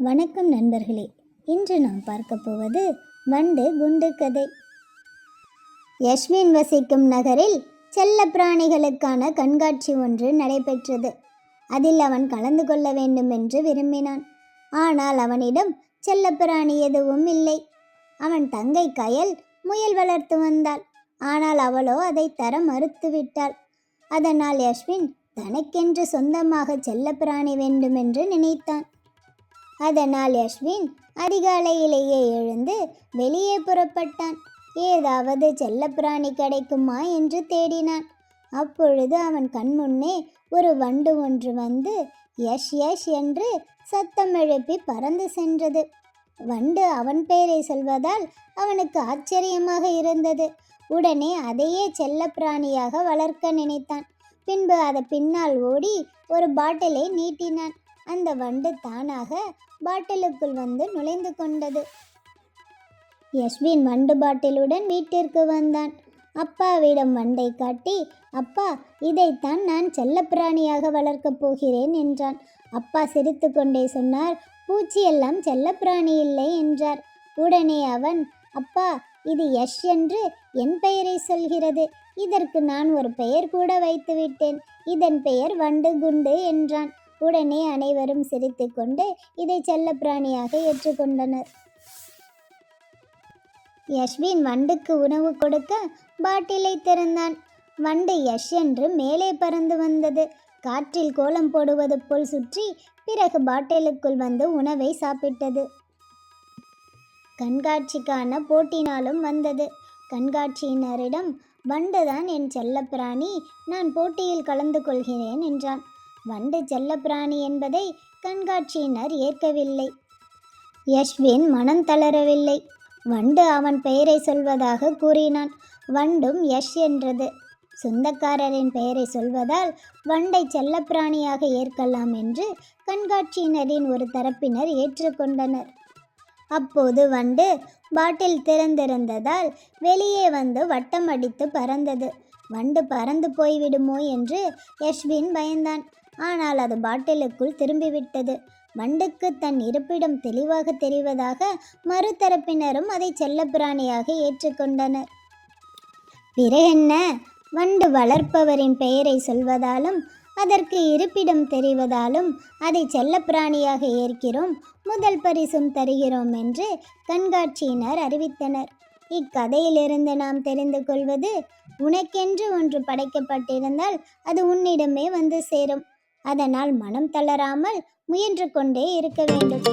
வணக்கம் நண்பர்களே. இன்று நாம் பார்க்க போவது வண்டு குண்டு கதை. யஸ்வின் வசிக்கும் நகரில் செல்ல பிராணிகளுக்கான கண்காட்சி ஒன்று நடைபெற்றது. அதில் அவன் கலந்து கொள்ள வேண்டும் என்று விரும்பினான். ஆனால் அவனிடம் செல்ல பிராணி எதுவும் இல்லை. அவன் தங்கை கயல் முயல் வளர்த்து வந்தாள். ஆனால் அவளோ அதை தர மறுத்துவிட்டாள். அதனால் யஸ்வின் தனக்கென்று சொந்தமாக செல்ல பிராணி வேண்டும் என்று நினைத்தான். அதனால் யஸ்வின் அதிகாலையிலேயே எழுந்து வெளியே புறப்பட்டான். ஏதாவது செல்லப்பிராணி கிடைக்குமா என்று தேடினான். அப்பொழுது அவன் கண்முன்னே ஒரு வண்டு ஒன்று வந்து யஷ் யஷ் என்று சத்தம் எழுப்பி பறந்து சென்றது. வண்டு அவன் பெயரை சொல்வதால் அவனுக்கு ஆச்சரியமாக இருந்தது. உடனே அதையே செல்லப்பிராணியாக வளர்க்க நினைத்தான். பின்பு அதை பின்னால் ஓடி ஒரு பாட்டிலை நீட்டினான். அந்த வண்டு தானாக பாட்டிலுக்குள் வந்து நுழைந்து கொண்டது. யஸ்வின் வண்டு பாட்டிலுடன் வீட்டிற்கு வந்தான். அப்பாவிடம் வண்டை காட்டி, அப்பா, இதைத்தான் நான் செல்லப்பிராணியாக வளர்க்கப் போகிறேன் என்றான். அப்பா சிரித்து கொண்டே சொன்னார், பூச்சியெல்லாம் செல்லப்பிராணி இல்லை என்றார். உடனே அவன், அப்பா, இது யஷ் என்று என் பெயரை சொல்கிறது. இதற்கு நான் ஒரு பெயர் கூட வைத்து விட்டேன். இதன் பெயர் வண்டு குண்டு என்றான். உடனே அனைவரும் சிரித்து கொண்டு இதை செல்லப்பிராணியாக ஏற்றுக்கொண்டனர். யஸ்வின் வண்டுக்கு உணவு கொடுக்க பாட்டிலை திறந்தான். வண்டு யஷ் என்று மேலே பறந்து வந்தது. காற்றில் கோலம் போடுவது போல் சுற்றி பிறகு பாட்டிலுக்குள் வந்து உணவை சாப்பிட்டது. கண்காட்சிக்கான போட்டி நாளும் வந்தது. கண்காட்சியினரிடம், வண்டுதான் என் செல்லப்பிராணி, நான் போட்டியில் கலந்து கொள்கிறேன் என்றான். வண்டு செல்லப்பிராணி என்பதை கண்காட்சியினர் ஏற்கவில்லை. யஸ்வின் மனம் தளரவில்லை. வண்டு அவன் பெயரை சொல்வதாக கூறினான். வண்டும் யஷ் என்றது. சொந்தக்காரரின் பெயரை சொல்வதால் வண்டை செல்லப்பிராணியாக ஏற்கலாம் என்று கண்காட்சியினரின் ஒரு தரப்பினர் ஏற்றுக்கொண்டனர். அப்போது வண்டு பாட்டில் திறந்திருந்ததால் வெளியே வந்து வட்டம் அடித்து பறந்தது. வண்டு பறந்து போய்விடுமோ என்று யஸ்வின் பயந்தான். ஆனால் அது பாட்டிலுக்குள் திரும்பிவிட்டது. வண்டுக்கு தன் இருப்பிடம் தெளிவாக தெரிவதாக மறுதரப்பினரும் அதை செல்லப்பிராணியாக ஏற்றுக்கொண்டனர். பிறகென்ன, வண்டு வளர்ப்பவரின் பெயரை சொல்வதாலும் அதற்கு இருப்பிடம் தெரிவதாலும் அதை செல்லப்பிராணியாக ஏற்கிறோம், முதல் பரிசும் தருகிறோம் என்று கண்காட்சியினர் அறிவித்தனர். இக்கதையிலிருந்து நாம் தெரிந்து கொள்வது, உனக்கென்று ஒன்று படைக்கப்பட்டிருந்தால் அது உன்னிடமே வந்து சேரும். அதனால் மனம் தளராமல் முயன்று கொண்டே இருக்க வேண்டும்.